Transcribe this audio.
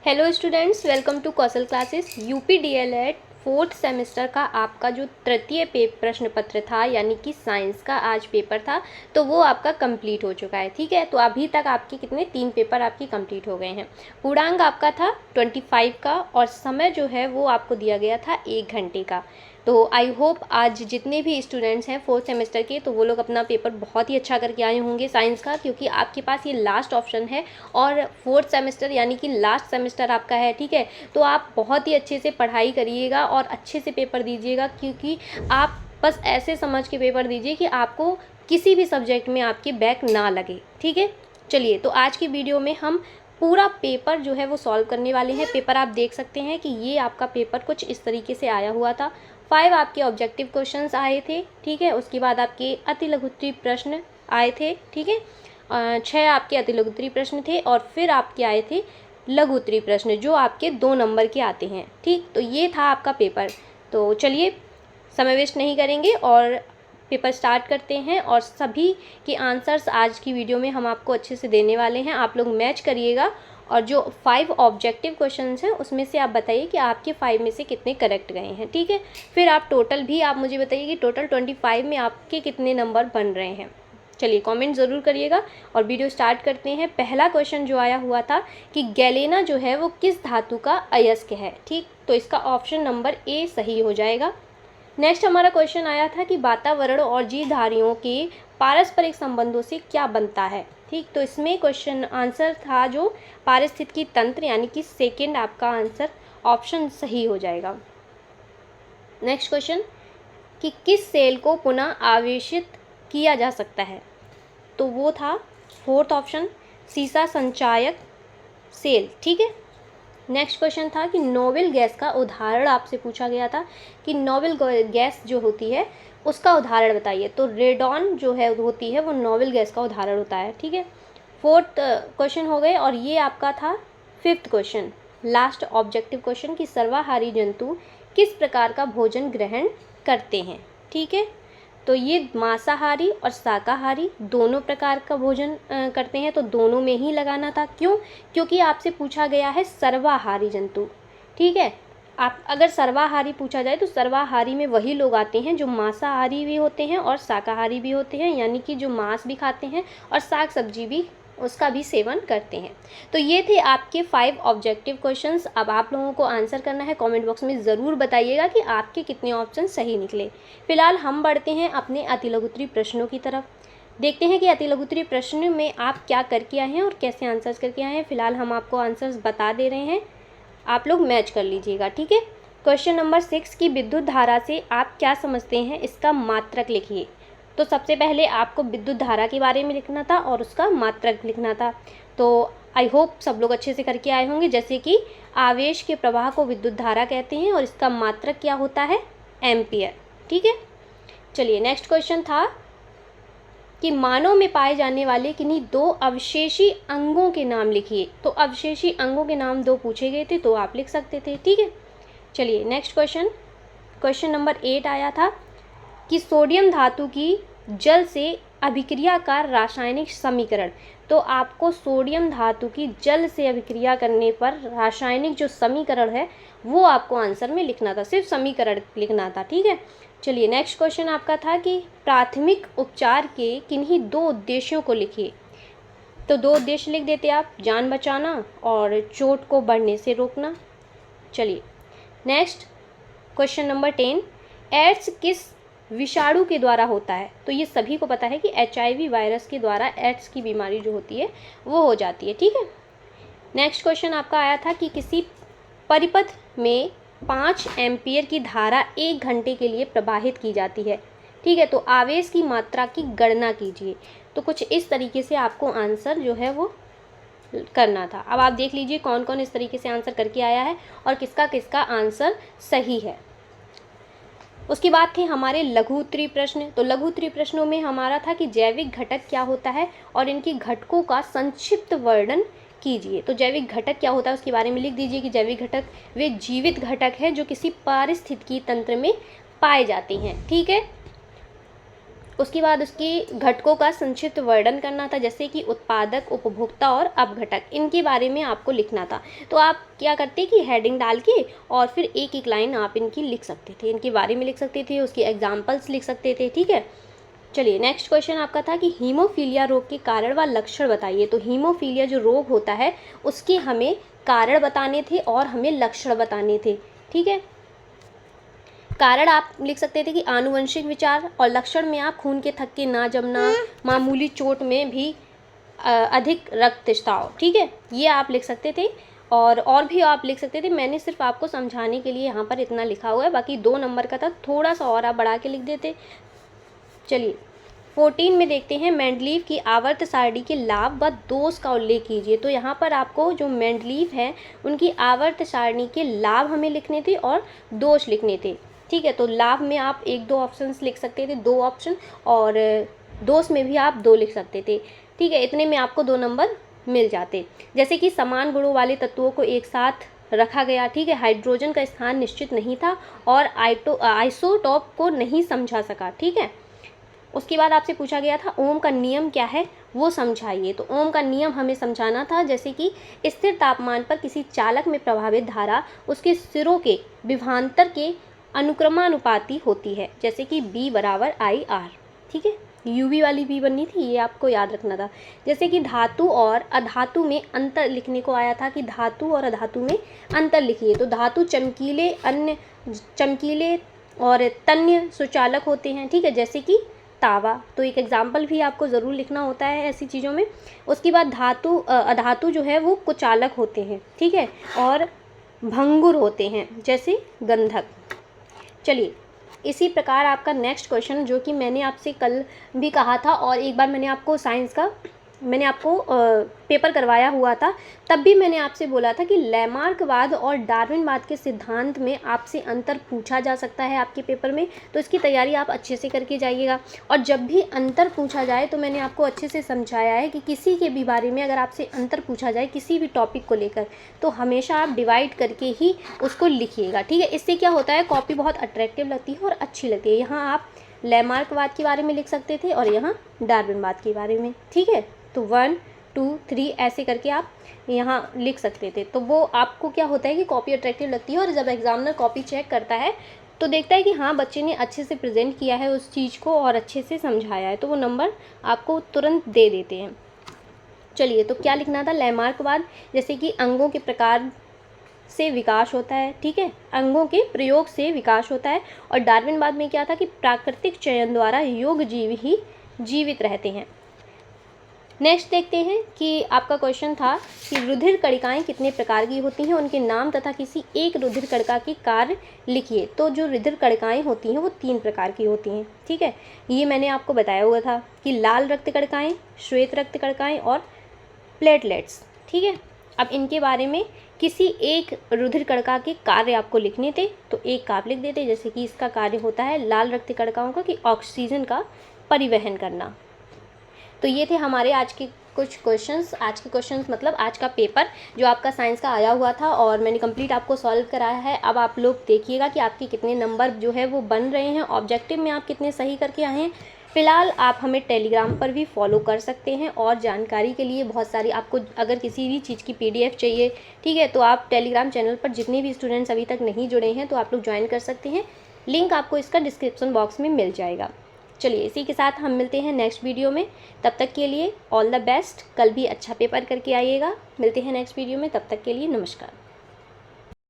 Hello students, welcome to Kaushal classes. UP DElEd fourth semester का आपका जो तृतीय प्रश्न पत्र था यानी कि साइंस का आज पेपर था, तो वो आपका कंप्लीट हो चुका है। ठीक है, तो अभी तक आपके कितने 3 पेपर आपके कंप्लीट हो गए हैं। पूर्णांक आपका था 25 का और समय जो है वो आपको दिया गया था 1 घंटे का। तो आई होप आज जितने भी स्टूडेंट्स हैं फोर्थ सेमेस्टर के, तो वो लोग अपना पेपर बहुत ही अच्छा करके आए होंगे साइंस का, क्योंकि आपके पास ये लास्ट ऑप्शन है और फोर्थ सेमेस्टर यानी कि लास्ट सेमेस्टर आपका है। ठीक है, तो आप बहुत ही अच्छे से पढ़ाई करिएगा और अच्छे से पेपर दीजिएगा, क्योंकि आप बस ऐसे समझ के पेपर दीजिए कि आपको किसी भी सब्जेक्ट में आपके बैक ना लगे। ठीक है, चलिए तो आज की वीडियो में हम पूरा पेपर जो है वो सॉल्व करने वाले हैं। पेपर आप देख सकते हैं कि ये आपका पेपर कुछ इस तरीके से आया हुआ था। 5 आपके ऑब्जेक्टिव क्वेश्चंस आए थे। ठीक है, उसके बाद आपके अति लघुत्तरीय प्रश्न आए थे। ठीक है, 6 आपके अति लघुत्तरीय प्रश्न थे और फिर आपके आए थे लघुत्तरीय प्रश्न जो आपके 2 नंबर के आते हैं। ठीक, तो ये था आपका पेपर। तो चलिए समय वेस्ट नहीं करेंगे और पेपर स्टार्ट करते हैं। और सभी के आंसर्स आज की वीडियो में हम आपको अच्छे से देने वाले हैं। आप लोग मैच करिएगा और जो 5 ऑब्जेक्टिव क्वेश्चंस हैं उसमें से आप बताइए कि आपके 5 में से कितने करेक्ट गए हैं। ठीक है, फिर आप टोटल भी आप मुझे बताइए कि टोटल 25 में आपके कितने नंबर बन रहे हैं। चलिए कमेंट ज़रूर करिएगा और वीडियो स्टार्ट करते हैं। पहला क्वेश्चन जो आया हुआ था कि गैलेना जो है वो किस धातु का अयस्क है। ठीक, तो इसका ऑप्शन नंबर ए सही हो जाएगा। नेक्स्ट हमारा क्वेश्चन आया था कि वातावरण और जीवधारियों के पारस्परिक संबंधों से क्या बनता है। ठीक, तो इसमें क्वेश्चन आंसर था जो पारिस्थितिकी तंत्र, यानी कि सेकेंड आपका आंसर ऑप्शन सही हो जाएगा। नेक्स्ट क्वेश्चन कि किस सेल को पुनः आवेशित किया जा सकता है, तो वो था फोर्थ ऑप्शन सीसा संचायक सेल। ठीक है, नेक्स्ट क्वेश्चन था कि नोबेल गैस का उदाहरण आपसे पूछा गया था कि नोबेल गैस जो होती है उसका उदाहरण बताइए। तो रेडॉन जो है होती है वो नोबेल गैस का उदाहरण होता है। ठीक है, फोर्थ क्वेश्चन हो गए और ये आपका था fifth question, last objective question कि सर्वाहारी जंतु किस प्रकार का भोजन ग्रहण करते हैं। ठीक है, तो ये मांसाहारी और शाकाहारी दोनों प्रकार का भोजन करते हैं, तो दोनों में ही लगाना था। क्यों? क्योंकि आपसे पूछा गया है सर्वाहारी जंतु। ठीक है, आप अगर सर्वाहारी पूछा जाए तो सर्वाहारी में वही लोग आते हैं जो मांसाहारी भी होते हैं और शाकाहारी भी होते हैं, यानी कि जो मांस भी खाते हैं और साग सब्जी भी उसका भी सेवन करते हैं। तो ये थे आपके 5 ऑब्जेक्टिव क्वेश्चंस। अब आप लोगों को आंसर करना है। कमेंट बॉक्स में ज़रूर बताइएगा कि आपके कितने ऑप्शन सही निकले। फिलहाल हम बढ़ते हैं अपने अति लघुत्तरीय प्रश्नों की तरफ। देखते हैं कि अति लघुत्तरीय प्रश्न में आप क्या करके आए हैं और कैसे आंसर्स करके आए हैं। फिलहाल हम आपको आंसर्स बता दे रहे हैं, आप लोग मैच कर लीजिएगा। ठीक है, क्वेश्चन नंबर 6 की विद्युत धारा से आप क्या समझते हैं, इसका मात्रक लिखिए। तो सबसे पहले आपको विद्युत धारा के बारे में लिखना था और उसका मात्रक लिखना था। तो आई होप सब लोग अच्छे से करके आए होंगे। जैसे कि आवेश के प्रवाह को विद्युत धारा कहते हैं और इसका मात्रक क्या होता है, एम्पियर। ठीक है, चलिए नेक्स्ट क्वेश्चन था कि मानव में पाए जाने वाले किन्हीं 2 अवशेषी अंगों के नाम लिखिए। तो अवशेषी अंगों के नाम 2 पूछे गए थे, तो आप लिख सकते थे। ठीक है, चलिए नेक्स्ट क्वेश्चन, क्वेश्चन नंबर 8 आया था कि सोडियम धातु की जल से अभिक्रिया का रासायनिक समीकरण। तो आपको सोडियम धातु की जल से अभिक्रिया करने पर रासायनिक जो समीकरण है वो आपको आंसर में लिखना था, सिर्फ समीकरण लिखना था। ठीक है, चलिए नेक्स्ट क्वेश्चन आपका था कि प्राथमिक उपचार के किन्हीं 2 उद्देश्यों को लिखिए। तो 2 उद्देश्य लिख देते आप, जान बचाना और चोट को बढ़ने से रोकना। चलिए नेक्स्ट क्वेश्चन नंबर 10, एड्स किस विषाणु के द्वारा होता है। तो ये सभी को पता है कि HIV वायरस के द्वारा एड्स की बीमारी जो होती है वो हो जाती है। ठीक है, नेक्स्ट क्वेश्चन आपका आया था कि किसी परिपथ में 5 एम्पियर की धारा 1 घंटे के लिए प्रवाहित की जाती है। ठीक है, तो आवेश की मात्रा की गणना कीजिए। तो कुछ इस तरीके से आपको आंसर जो है वो करना था। अब आप देख लीजिए कौन कौन इस तरीके से आंसर करके आया है और किसका किसका आंसर सही है। उसके बाद थे हमारे लघु उत्तरीय प्रश्न। तो लघु उत्तरीय प्रश्नों में हमारा था कि जैविक घटक क्या होता है और इनकी घटकों का संक्षिप्त वर्णन कीजिए। तो जैविक घटक क्या होता है उसके बारे में लिख दीजिए कि जैविक घटक वे जीवित घटक है जो किसी पारिस्थितिकी तंत्र में पाए जाते हैं। ठीक है, उसके बाद उसकी घटकों का संक्षिप्त वर्णन करना था, जैसे कि उत्पादक, उपभोक्ता और अपघटक, इनके बारे में आपको लिखना था। तो आप क्या करते कि हेडिंग डाल के और फिर एक एक लाइन आप इनकी लिख सकते थे, इनके बारे में लिख सकते थे, उसके एग्जाम्पल्स लिख सकते थे। ठीक है, चलिए नेक्स्ट क्वेश्चन आपका था कि हीमोफीलिया रोग के कारण व लक्षण बताइए। तो हीमोफीलिया जो रोग होता है उसके हमें कारण बताने थे और हमें लक्षण बताने थे। ठीक है, कारण आप लिख सकते थे कि आनुवंशिक विचार, और लक्षण में आप खून के थक्के ना जमना, मामूली चोट में भी अधिक रक्तस्राव। ठीक है, ये आप लिख सकते थे और भी आप लिख सकते थे। मैंने सिर्फ आपको समझाने के लिए यहाँ पर इतना लिखा हुआ है, बाकी 2 नंबर का था, थोड़ा सा और आप बढ़ा के लिख देते। चलिए 14 में देखते हैं, मेंडलीव की आवर्त सारणी के लाभ व दोष का उल्लेख कीजिए। तो यहाँ पर आपको जो मेंडलीव है उनकी आवर्त सारणी के लाभ हमें लिखने थे और दोष लिखने थे। ठीक है, तो लाभ में आप 1-2 ऑप्शंस लिख सकते थे, 2 ऑप्शन, और दोष में भी आप 2 लिख सकते थे। ठीक है, इतने में आपको 2 नंबर मिल जाते। जैसे कि समान गुणों वाले तत्वों को एक साथ रखा गया। ठीक है, हाइड्रोजन का स्थान निश्चित नहीं था और आइसोटॉप को नहीं समझा सका। ठीक है, उसके बाद आपसे पूछा गया था ओम का नियम क्या है वो समझाइए। तो ओम का नियम हमें समझाना था, जैसे कि स्थिर तापमान पर किसी चालक में प्रभावित धारा उसके सिरों के विभवांतर के अनुक्रमानुपाती होती है, जैसे कि B = IR। ठीक है, UV वाली B बननी थी, ये आपको याद रखना था। जैसे कि धातु और अधातु में अंतर लिखने को आया था कि धातु और अधातु में अंतर लिखिए। तो धातु चमकीले और तन्य सुचालक होते हैं। ठीक है, जैसे कि तावा। तो एक एग्जाम्पल भी आपको ज़रूर लिखना होता है ऐसी चीज़ों में। उसके बाद अधातु जो है वो कुचालक होते हैं। ठीक है, और भंगुर होते हैं, जैसे गंधक। चलिए इसी प्रकार आपका नेक्स्ट क्वेश्चन, जो कि मैंने आपसे कल भी कहा था और एक बार मैंने आपको साइंस का पेपर करवाया हुआ था, तब भी मैंने आपसे बोला था कि लैमार्कवाद और डार्विनवाद के सिद्धांत में आपसे अंतर पूछा जा सकता है आपके पेपर में। तो इसकी तैयारी आप अच्छे से करके जाइएगा, और जब भी अंतर पूछा जाए तो मैंने आपको अच्छे से समझाया है कि किसी के भी बारे में अगर आपसे अंतर पूछा जाए किसी भी टॉपिक को लेकर, तो हमेशा आप डिवाइड करके ही उसको लिखिएगा। ठीक है, इससे क्या होता है, कॉपी बहुत अट्रैक्टिव लगती है और अच्छी लगती है। यहाँ आप लैमार्कवाद के बारे में लिख सकते थे और यहाँ डार्विनवाद के बारे में। ठीक है, तो 1, 2, 3 ऐसे करके आप यहाँ लिख सकते थे। तो वो आपको क्या होता है कि कॉपी अट्रैक्टिव लगती है, और जब एग्जामिनर कॉपी चेक करता है तो देखता है कि हाँ बच्चे ने अच्छे से प्रेजेंट किया है उस चीज़ को और अच्छे से समझाया है, तो वो नंबर आपको तुरंत दे देते हैं। चलिए, तो क्या लिखना था, लैमार्कवाद जैसे कि अंगों के प्रकार से विकास होता है। ठीक है, अंगों के प्रयोग से विकास होता है। और डार्विनवाद में क्या था कि प्राकृतिक चयन द्वारा योग्य जीव ही जीवित रहते हैं। नेक्स्ट देखते हैं कि आपका क्वेश्चन था कि रुधिर कणिकाएं कितने प्रकार की होती हैं, उनके नाम तथा किसी एक रुधिर कणिका के कार्य लिखिए। तो जो रुधिर कणिकाएं होती हैं वो 3 प्रकार की होती हैं। ठीक है, ये मैंने आपको बताया हुआ था कि लाल रक्त कणिकाएं, श्वेत रक्त कणिकाएं और प्लेटलेट्स। ठीक है, अब इनके बारे में किसी एक रुधिर कणिका के कार्य आपको लिखने थे, तो एक का आप लिख देते, जैसे कि इसका कार्य होता है लाल रक्त कणिकाओं का कि ऑक्सीजन का परिवहन करना। तो ये थे हमारे आज के कुछ क्वेश्चंस। आज के क्वेश्चंस मतलब आज का पेपर जो आपका साइंस का आया हुआ था और मैंने कंप्लीट आपको सॉल्व कराया है। अब आप लोग देखिएगा कि आपके कितने नंबर जो है वो बन रहे हैं, ऑब्जेक्टिव में आप कितने सही करके आए हैं। फ़िलहाल आप हमें टेलीग्राम पर भी फॉलो कर सकते हैं, और जानकारी के लिए बहुत सारी आपको अगर किसी भी चीज़ की PDF चाहिए, ठीक है, तो आप टेलीग्राम चैनल पर जितने भी स्टूडेंट्स अभी तक नहीं जुड़े हैं तो आप लोग ज्वाइन कर सकते हैं। लिंक आपको इसका डिस्क्रिप्शन बॉक्स में मिल जाएगा। चलिए इसी के साथ हम मिलते हैं नेक्स्ट वीडियो में। तब तक के लिए ऑल द बेस्ट। कल भी अच्छा पेपर करके आइएगा। मिलते हैं नेक्स्ट वीडियो में, तब तक के लिए नमस्कार।